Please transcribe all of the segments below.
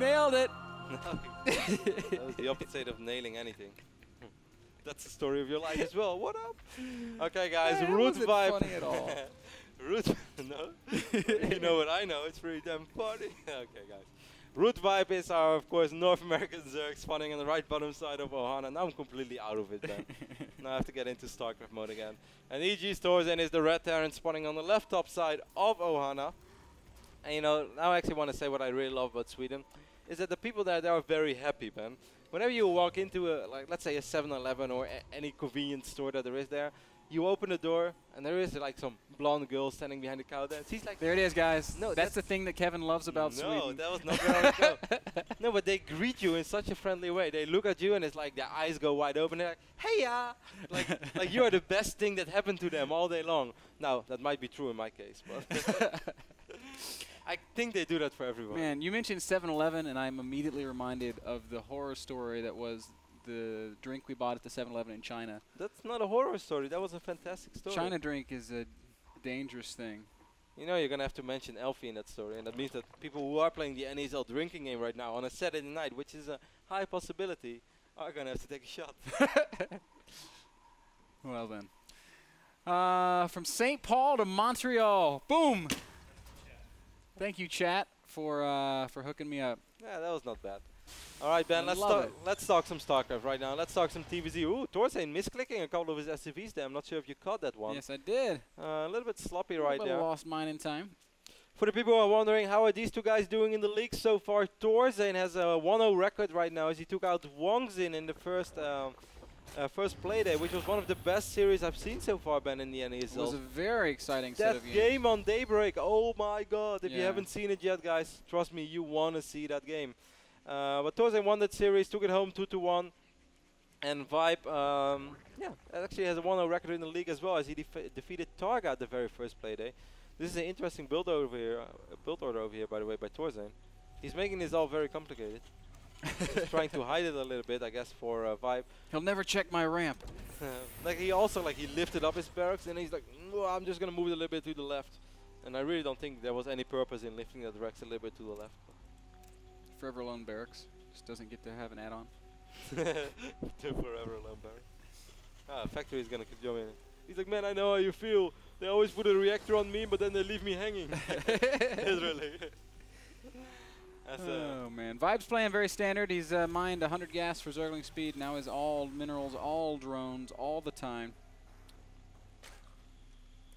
nailed it. That was the opposite of nailing anything. That's the story of your life as well. What up? Okay, guys, root vibe. Funny at all. Root, no? You know what I know, it's pretty damn funny. Okay, guys. Root vibe is our, of course, North American Zerg spawning on the right bottom side of Ohana. Now I'm completely out of it, man. Now I have to get into StarCraft mode again. And EG Thorzain is the Red Terran spawning on the left top side of Ohana. And you know, now I actually want to say what I really love about Sweden is that the people there, they are very happy, man. Whenever you walk into a, like, let's say a 7-Eleven or any convenience store that there is there, you open the door and there is like some blonde girl standing behind the counter. And she's like, there it is, guys. No, that's the thing that Kevin loves about Sweden. No, that was not where I would go. No, but they greet you in such a friendly way. They look at you and it's like their eyes go wide open. They're like, hey ya! Like you are the best thing that happened to them all day long. Now, that might be true in my case, but I think they do that for everyone. Man, you mentioned 7-Eleven, and I'm immediately reminded of the horror story that was the drink we bought at the 7-Eleven in China. That's not a horror story. That was a fantastic story. China drink is a dangerous thing. You know, you're going to have to mention Elfie in that story, and that means that people who are playing the NASL drinking game right now on a Saturday night, which is a high possibility, are going to have to take a shot. Well then. From St. Paul to Montreal. Boom! Thank you, chat, for hooking me up. Yeah, that was not bad. All right, Ben, let's talk some StarCraft right now. Let's talk some TVZ. Ooh, Thorzain misclicking a couple of his SCVs there. I'm not sure if you caught that one. Yes, I did. A little bit sloppy right there. Lost mine in time. For the people who are wondering, how are these two guys doing in the league so far? Thorzain has a 1-0 record right now as he took out Wongzin in the first play day, which was one of the best series I've seen so far, Ben, in the NASL. It was a very exciting set of games. That game on Daybreak, oh my god. If you haven't seen it yet, guys, trust me, you want to see that game. But Thorzain won that series, took it home 2-1. And Vibe, actually has a 1-0 record in the league as well, as he defeated Targa at the very first play day. This is an interesting build over here, order over here, by the way, by Thorzain. He's making this all very complicated. He's trying to hide it a little bit, I guess, for Vibe. He'll never check my ramp. He lifted up his barracks and he's like, I'm just gonna move it a little bit to the left. And I really don't think there was any purpose in lifting the barracks a little bit to the left. Forever Alone Barracks just doesn't get to have an add-on. The Forever Alone Barracks. Factory is gonna keep going. He's like, man, I know how you feel. They always put a reactor on me, but then they leave me hanging. Literally. Oh man, Vibe's playing very standard. He's mined 100 gas for Zergling speed. Now is all minerals, all drones, all the time.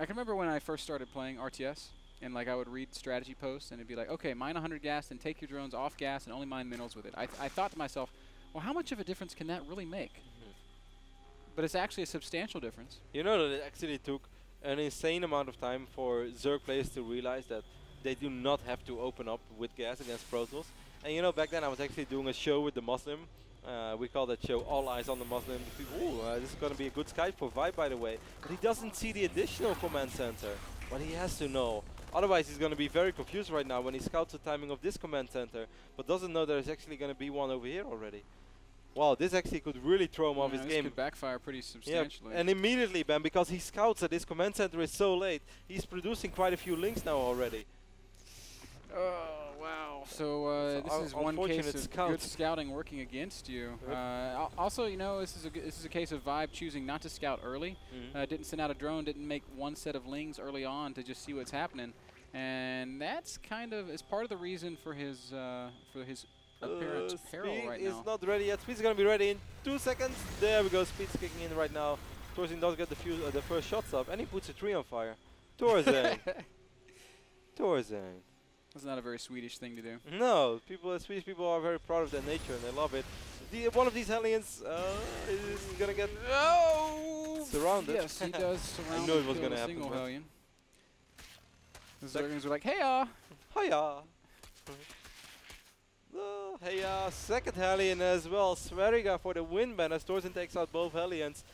I can remember when I first started playing RTS, and like I would read strategy posts, and it'd be like, okay, mine 100 gas, and take your drones off gas, and only mine minerals with it. I thought to myself, well, how much of a difference can that really make? But it's actually a substantial difference. You know that it actually took an insane amount of time for Zerg players to realize that they do not have to open up with gas against Protoss. And you know, back then I was actually doing a show with the Muslim. We call that show All Eyes on the Muslim. This is going to be a good Skype for Vibe, by the way. But he doesn't see the additional command center. But he has to know. Otherwise, he's going to be very confused right now when he scouts the timing of this command center, but doesn't know there's actually going to be one over here already. Wow, this actually could really throw him off his game. This could backfire pretty substantially. Yeah, and immediately, Ben, because he scouts that this command center is so late, he's producing quite a few links now already. Oh, wow. So this is one case of good scouting working against you. Also, you know, this is a case of Vibe choosing not to scout early. Didn't send out a drone, didn't make one set of lings early on to just see what's happening. And that's kind of is part of the reason for his apparent peril right now. Speed is not ready yet. Speed's going to be ready in 2 seconds. There we go. Speed's kicking in right now. Thorzain does get the first shots up, and he puts a tree on fire. Thorzain. Thorzain. That's not a very Swedish thing to do. No, Swedish people are very proud of their nature and they love it. One of these Hellions is going to get surrounded. Yes, he does surround. I knew it was going to happen. Single Hellion. The Zerglings are like, hey-ya! Hiya! Hey-ya! Second Hellion as well. Sverriga for the win, Ben, as Thorzain takes out both Hellions.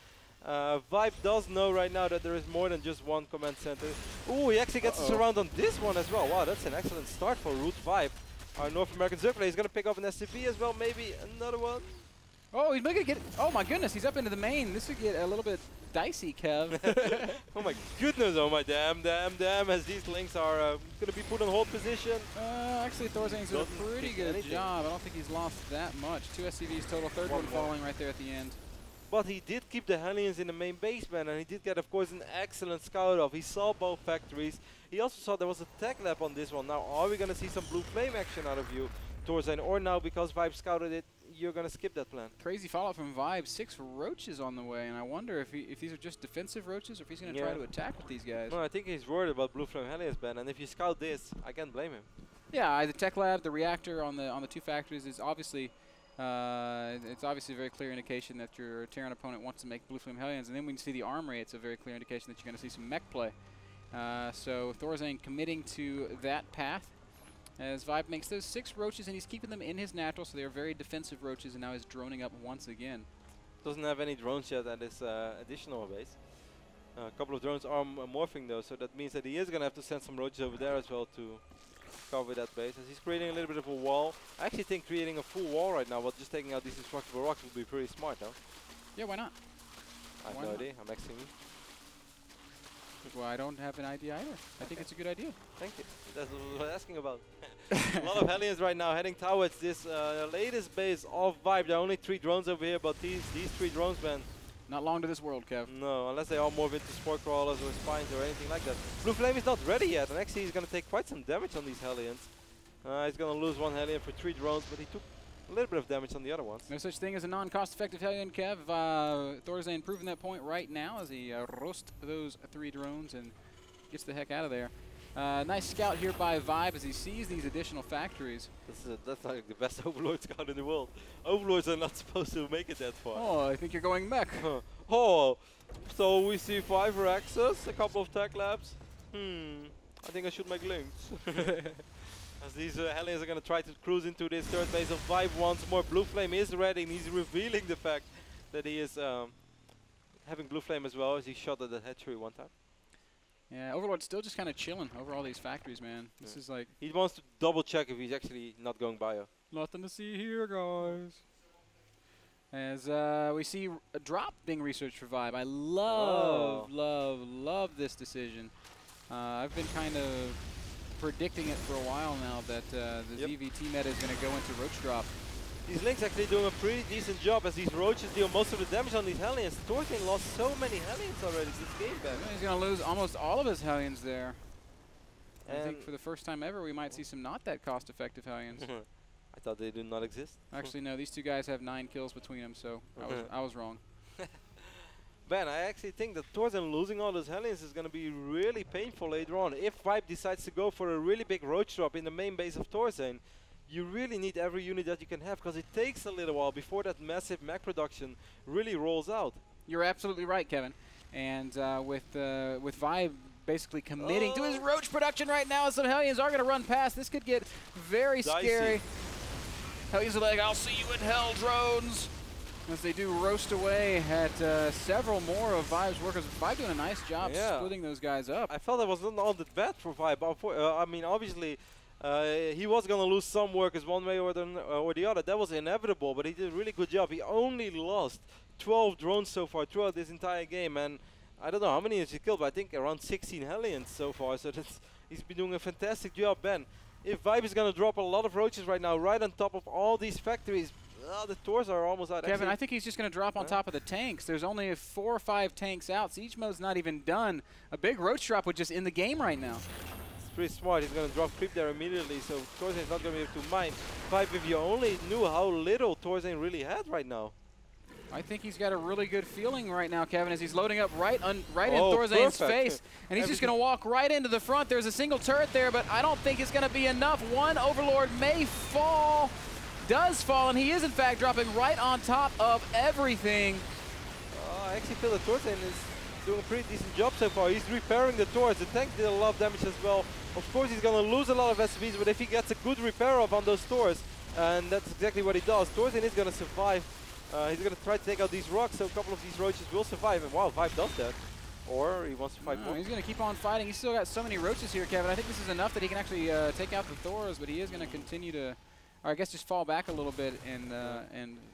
Vibe does know right now that there is more than just one command center. Ooh, he actually gets a surround on this one as well. Wow, that's an excellent start for Root Vibe. Our North American Zerg player is going to pick up an SCV as well, maybe another one. Oh, he's making it get. Oh my goodness, he's up into the main. This would get a little bit dicey, Kev. Oh my goodness, oh my damn, as these links are going to be put on hold position. Actually, Thorzain's doing a pretty good job. I don't think he's lost that much. 2 SCVs total, third one falling right there at the end. But he did keep the Hellions in the main base, man, and he did get, of course, an excellent scout off. He saw both factories. He also saw there was a tech lab on this one. Now, are we going to see some blue flame action out of you, Thorzain, or now because Vibe scouted it, you're going to skip that plan? Crazy follow-up from Vibe. 6 roaches on the way, and I wonder if these are just defensive roaches or if he's going to try to attack with these guys. No, I think he's worried about blue flame Hellions, Ben, and if you scout this, I can't blame him. Yeah, the tech lab, the reactor on the 2 factories is obviously it's obviously a very clear indication that your Terran opponent wants to make blue flame Hellions, and then when you see the armory, it's a very clear indication that you're going to see some mech play. So Thorzain committing to that path as Vibe makes those 6 roaches, and he's keeping them in his natural, so they're very defensive roaches, and now he's droning up once again. Doesn't have any drones yet at his additional base. A couple of drones are morphing though, so that means that he is going to have to send some roaches over there as well to cover that base, as he's creating a little bit of a wall. I actually think creating a full wall right now while just taking out these destructible rocks would be pretty smart, though. Yeah, why not? I have no idea. I'm asking you. Well, I don't have an idea either. I think it's a good idea. Thank you. That's what I'm asking about. A lot of Hellions right now heading towards this latest base of Vibe. There are only 3 drones over here, but these 3 drones, man. Not long to this world, Kev. No, unless they all morph into spore crawlers or spines or anything like that. Blue Flame is not ready yet, and actually he's going to take quite some damage on these Hellions. He's going to lose 1 Hellion for 3 drones, but he took a little bit of damage on the other ones. No such thing as a non-cost-effective Hellion, Kev. Thorzain proving that point right now as he roasts those 3 drones and gets the heck out of there. Nice scout here by Vibe as he sees these additional factories. That's like the best Overlord scout in the world. Overlords are not supposed to make it that far. Oh, I think you're going mech. Oh, so we see 5 Rexes, a couple of tech labs. I think I should make links. As these Hellions are going to try to cruise into this third base of Vibe once more. Blue Flame is ready, and he's revealing the fact that he is having Blue Flame as well, as he shot at the hatchery one time. Yeah, Overlord's still just kind of chilling over all these factories, man. This is like... He wants to double check if he's actually not going bio. Nothing to see here, guys. As we see a drop being researched for Vibe. I love this decision. I've been kind of predicting it for a while now that the ZVT meta is going to go into roach drop. These Links actually doing a pretty decent job as these roaches deal most of the damage on these Hellions. Thorzain lost so many Hellions already this game back. Yeah, he's going to lose almost all of his Hellions there. And I think for the first time ever we might see some not that cost-effective Hellions. I thought they did not exist. Actually, no, these 2 guys have 9 kills between them, so I was wrong. Ben, I actually think that Thorzain losing all those Hellions is going to be really painful later on. If Vibe decides to go for a really big roach drop in the main base of Thorzain, you really need every unit that you can have, because it takes a little while before that massive mech production really rolls out. You're absolutely right, Kevin. And with Vibe basically committing to his roach production right now, some Hellions are going to run past. This could get very scary. Hellions are like, I'll see you in hell, drones. As they do roast away at several more of Vibe's workers. Vibe doing a nice job splitting those guys up. I felt that was not all that bad for Vibe. I mean, obviously, he was going to lose some workers one way or the other. That was inevitable, but he did a really good job. He only lost 12 drones so far throughout this entire game, and I don't know how many he killed, but I think around 16 Hellions so far. So he's been doing a fantastic job, Ben. If Vibe is going to drop a lot of roaches right now, right on top of all these factories, the Thors are almost out. Kevin, I think he's just going to drop on top of the tanks. There's only 4 or 5 tanks out. Siege mode's not even done. A big roach drop would just end the game right now. It's pretty smart. He's going to drop creep there immediately, so Thorzain's not going to be able to mine. Vibe, if you only knew how little Thorzain really had right now. I think he's got a really good feeling right now, Kevin, as he's loading up right in Thorzain's face. And he's just going to walk right into the front. There's a single turret there, but I don't think it's going to be enough. One Overlord may fall. Does fall, and he is in fact dropping right on top of everything. I actually feel that Thorzain is doing a pretty decent job so far. He's repairing the Thors. The tank did a lot of damage as well. Of course, he's going to lose a lot of SCVs, but if he gets a good repair off on those Thors, and that's exactly what he does, Thorzain is going to survive. He's going to try to take out these rocks, so a couple of these roaches will survive. And wow, Vibe does that. Or he wants to fight more. He's going to keep on fighting. He's still got so many roaches here, Kevin. I think this is enough that he can actually take out the Thors, but he is going to continue to or I guess just fall back a little bit and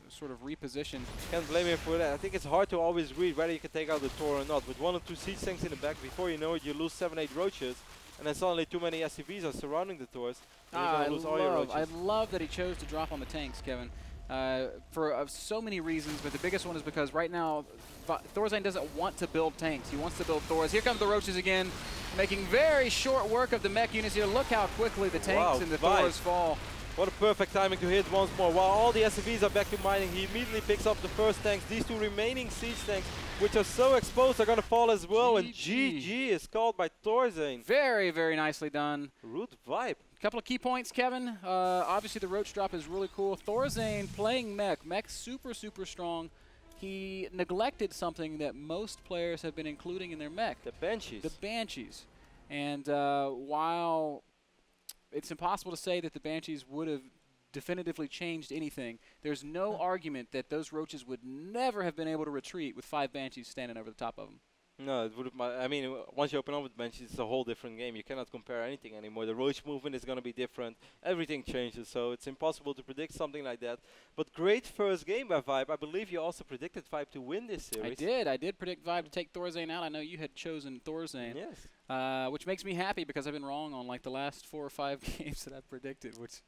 sort of reposition. Can't blame him for that. I think it's hard to always read whether you can take out the Thor or not. With 1 or 2 siege tanks in the back, before you know it, you lose 7-8 roaches, and then suddenly too many SCVs are surrounding the Thors. I love that he chose to drop on the tanks, Kevin, for so many reasons, but the biggest one is because right now Thorzain doesn't want to build tanks. He wants to build Thors. Here come the roaches again, making very short work of the mech units here. Look how quickly the tanks and the Thors fall. What a perfect timing to hit once more. While all the SCVs are back to mining, he immediately picks up the first tanks. These 2 remaining siege tanks, which are so exposed, are going to fall as well. And GG is called by Thorzain. Very, very nicely done. Root vibe. Couple of key points, Kevin. Obviously, the roach drop is really cool. Thorzain playing mech. Mech super, super strong. He neglected something that most players have been including in their mech. The Banshees. The Banshees. And while it's impossible to say that the Banshees would have definitively changed anything, there's no argument that those roaches would never have been able to retreat with 5 Banshees standing over the top of them. No, it would have. I mean, once you open up with Banshees, it's a whole different game. You cannot compare anything anymore. The roach movement is going to be different. Everything changes, so it's impossible to predict something like that. But great first game by Vibe. I believe you also predicted Vibe to win this series. I did predict Vibe to take Thorzain out. I know you had chosen Thorzain. Yes. Which makes me happy because I've been wrong on like the last 4 or 5 games that I've predicted, which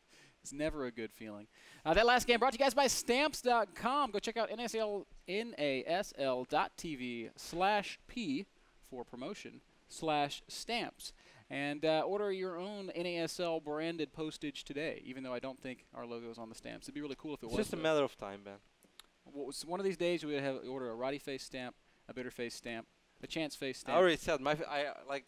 is never a good feeling. That last game brought to you guys by Stamps.com. Go check out NASL.TV/P for promotion/stamps. And order your own NASL branded postage today, even though I don't think our logo is on the stamps. It'd be really cool if it was. It's just a matter of time, Ben. One of these days we would order a Roddy face stamp, a Bitter face stamp, a Chance face stamp. I already said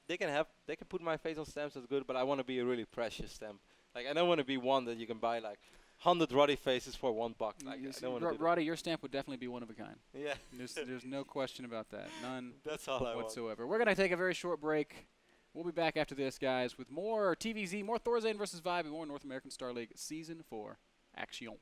they can put my face on stamps, that's good, but I want to be a really precious stamp. Like, I don't want to be one that you can buy like 100 Roddy faces for $1. Like, I don't want to do Roddy, your stamp would definitely be one of a kind. Yeah. There's no question about that. None. That's all I whatsoever. We're gonna take a very short break. We'll be back after this, guys, with more TVZ, more Thorzain versus Vibe, and more North American Star League Season 4 action.